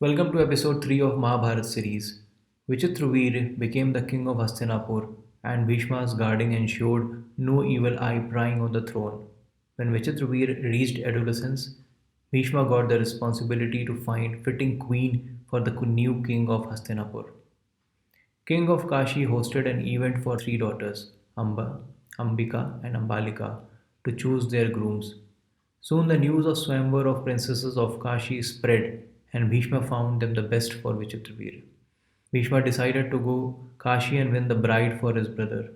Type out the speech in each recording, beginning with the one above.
Welcome to episode 3 of Mahabharat series. Vichitraveer became the king of Hastinapur, and Bhishma's guarding ensured no evil eye prying on the throne. When Vichitraveer reached adolescence, Bhishma got the responsibility to find fitting queen for the new king of Hastinapur. King of Kashi hosted an event for three daughters, Amba, Ambika, and Ambalika, to choose their grooms. Soon the news of Swayamvar of princesses of Kashi spread, and Bhishma found them the best for Vichitraveer. Bhishma decided to go Kashi and win the bride for his brother.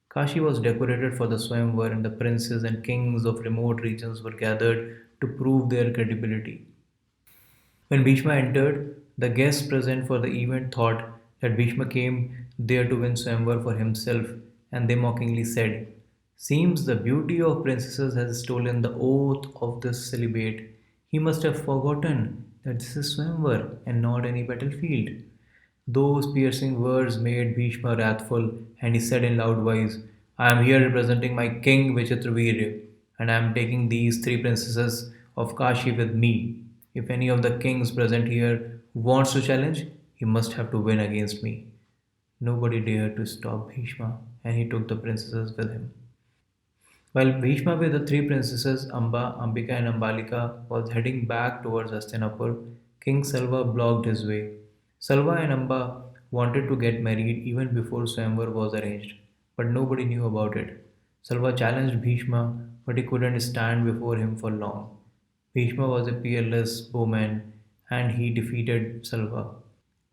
Kashi was decorated for the Swayamvar, and the princes and kings of remote regions were gathered to prove their credibility. When Bhishma entered, the guests present for the event thought that Bhishma came there to win Swayamvar for himself, and they mockingly said, "Seems the beauty of princesses has stolen the oath of this celibate. He must have forgotten that this is Swayamvar and not any battlefield." Those piercing words made Bhishma wrathful, and he said in loud voice, "I am here representing my king Vichitravirya, and I am taking these three princesses of Kashi with me. If any of the kings present here wants to challenge, he must have to win against me." Nobody dared to stop Bhishma, and he took the princesses with him. While Bhishma with the three princesses Amba, Ambika, and Ambalika was heading back towards Hastinapur, King Salva blocked his way. Salva and Amba wanted to get married even before Swayamvar was arranged, but nobody knew about it. Salva challenged Bhishma, but he couldn't stand before him for long. Bhishma was a peerless bowman, and he defeated Salva.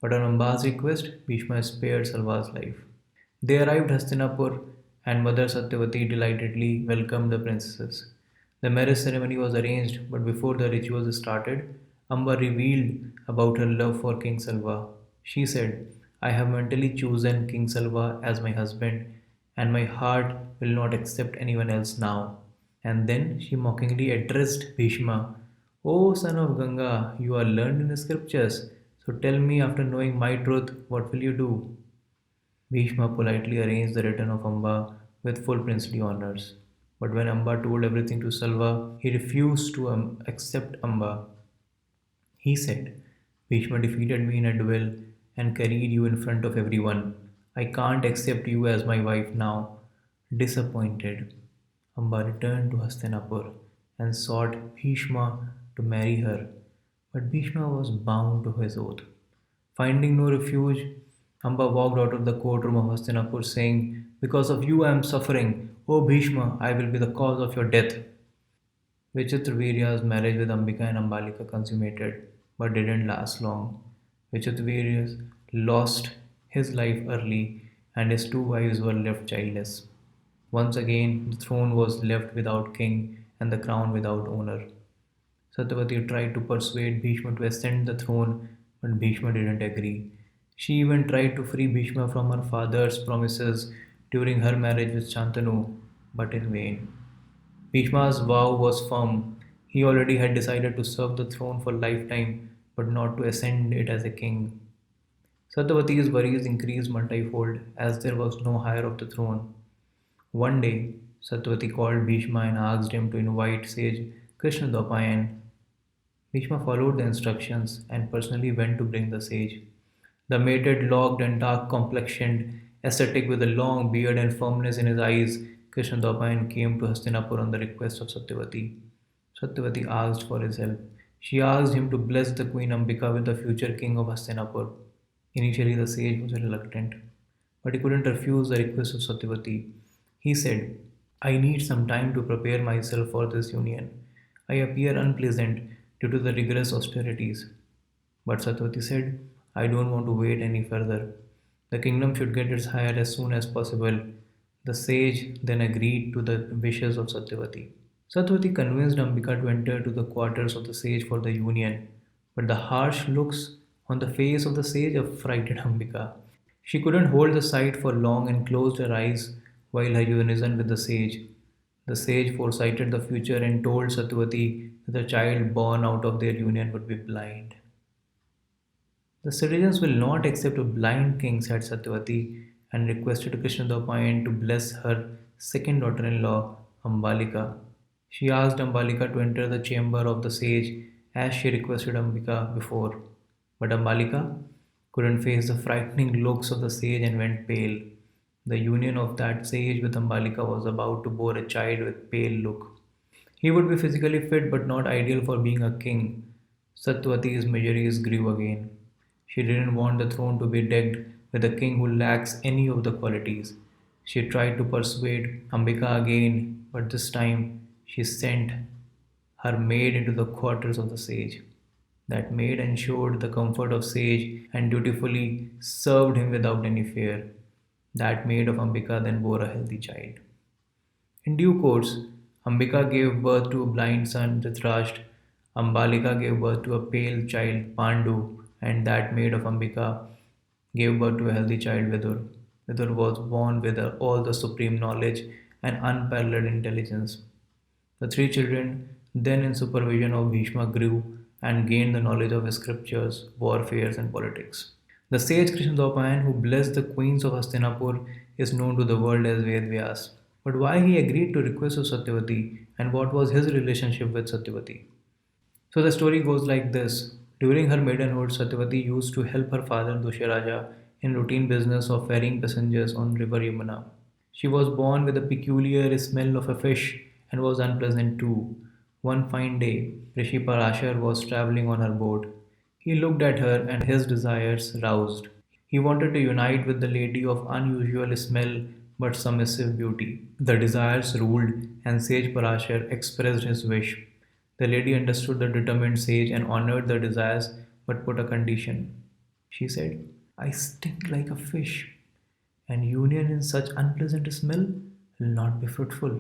But on Amba's request, Bhishma spared Salva's life. They arrived Hastinapur, and Mother Satyavati delightedly welcomed the princesses. The marriage ceremony was arranged, but before the rituals started, Amba revealed about her love for King Salva. She said, "I have mentally chosen King Salva as my husband, and my heart will not accept anyone else now." And then she mockingly addressed Bhishma, "O son of Ganga, you are learned in the scriptures, so tell me, after knowing my truth, what will you do?" Bhishma politely arranged the return of Amba with full princely honors. But when Amba told everything to Salva, he refused to accept Amba. He said, "Bhishma defeated me in a duel and carried you in front of everyone. I can't accept you as my wife now." Disappointed, Amba returned to Hastinapur and sought Bhishma to marry her. But Bhishma was bound to his oath. Finding no refuge, Amba walked out of the courtroom of Hastinapur saying, "Because of you I am suffering. O Bhishma, I will be the cause of your death." Vichitravirya's marriage with Ambika and Ambalika consummated, but didn't last long. Vichitravirya lost his life early, and his two wives were left childless. Once again, the throne was left without king and the crown without owner. Satyavati tried to persuade Bhishma to ascend the throne, but Bhishma didn't agree. She even tried to free Bhishma from her father's promises during her marriage with Shantanu, but in vain. Bhishma's vow was firm. He already had decided to serve the throne for lifetime, but not to ascend it as a king. Satyavati's worries increased multifold as there was no heir of the throne. One day, Satyavati called Bhishma and asked him to invite sage Krishnadwapayan. Bhishma followed the instructions and personally went to bring the sage. The mated, locked, and dark complexioned ascetic with a long beard and firmness in his eyes, Krishnadwapayan came to Hastinapur on the request of Satyavati. Satyavati asked for his help. She asked him to bless the Queen Ambika with the future king of Hastinapur. Initially, the sage was reluctant, but he couldn't refuse the request of Satyavati. He said, "I need some time to prepare myself for this union. I appear unpleasant due to the rigorous austerities." But Satyavati said, "I don't want to wait any further. The kingdom should get its heir as soon as possible." The sage then agreed to the wishes of Satyavati. Satyavati convinced Ambika to enter to the quarters of the sage for the union, but the harsh looks on the face of the sage affrighted Ambika. She couldn't hold the sight for long and closed her eyes while her union with the sage. The sage foresighted the future and told Satyavati that the child born out of their union would be blind. "The citizens will not accept a blind king," said Satyavati, and requested Krishnadwapayan to bless her second daughter in law, Ambalika. She asked Ambalika to enter the chamber of the sage as she requested Ambika before. But Ambalika couldn't face the frightening looks of the sage and went pale. The union of that sage with Ambalika was about to bore a child with pale look. He would be physically fit but not ideal for being a king. Satyavati's miseries grew again. She didn't want the throne to be decked with a king who lacks any of the qualities. She tried to persuade Ambika again, but this time she sent her maid into the quarters of the sage. That maid ensured the comfort of sage and dutifully served him without any fear. That maid of Ambika then bore a healthy child. In due course, Ambika gave birth to a blind son, Dhritarashtra. Ambalika gave birth to a pale child, Pandu, and that maid of Ambika gave birth to a healthy child, Vidur. Vidur was born with all the supreme knowledge and unparalleled intelligence. The three children, then in supervision of Bhishma, grew and gained the knowledge of scriptures, warfares, and politics. The sage Krishnadwapayan who blessed the queens of Hastinapur is known to the world as Vedvyas. But why he agreed to request of Satyavati and what was his relationship with Satyavati? So the story goes like this. During her maidenhood, Satyavati used to help her father Dusharaja in routine business of ferrying passengers on river Yamuna. She was born with a peculiar smell of a fish and was unpleasant too. One fine day, Rishi Parashar was traveling on her boat. He looked at her and his desires roused. He wanted to unite with the lady of unusual smell but submissive beauty. The desires ruled, and Sage Parashar expressed his wish. The lady understood the determined sage and honored the desires but put a condition. She said, I stink like a fish, and union in such unpleasant smell will not be fruitful.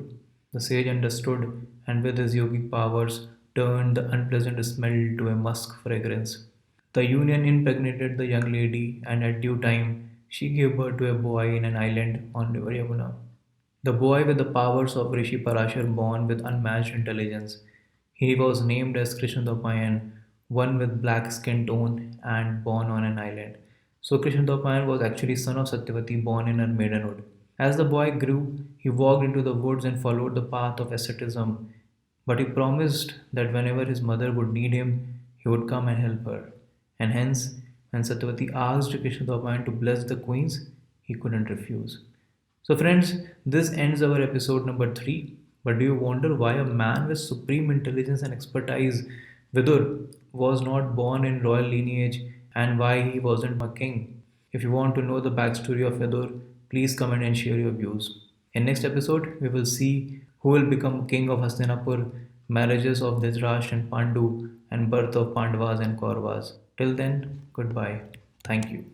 The sage understood and with his yogic powers turned the unpleasant smell to a musk fragrance. The union impregnated the young lady, and at due time she gave birth to a boy in an island on river Yamuna. The boy with the powers of Rishi Parashar born with unmatched intelligence. He was named as Krishnadwapayan, one with black skin tone and born on an island. So Krishnadwapayan was actually son of Satyavati born in her maidenhood. As the boy grew, he walked into the woods and followed the path of asceticism, but he promised that whenever his mother would need him, he would come and help her. And hence, when Satyavati asked Krishnadwapayan to bless the queens, he couldn't refuse. So, friends, this ends our episode number 3. But do you wonder why a man with supreme intelligence and expertise, Vidur, was not born in royal lineage and why he wasn't a king? If you want to know the backstory of Vidur, please comment and share your views. In next episode, we will see who will become king of Hastinapur, marriages of Dhritarashtra and Pandu, and birth of Pandavas and Kauravas. Till then, goodbye. Thank you.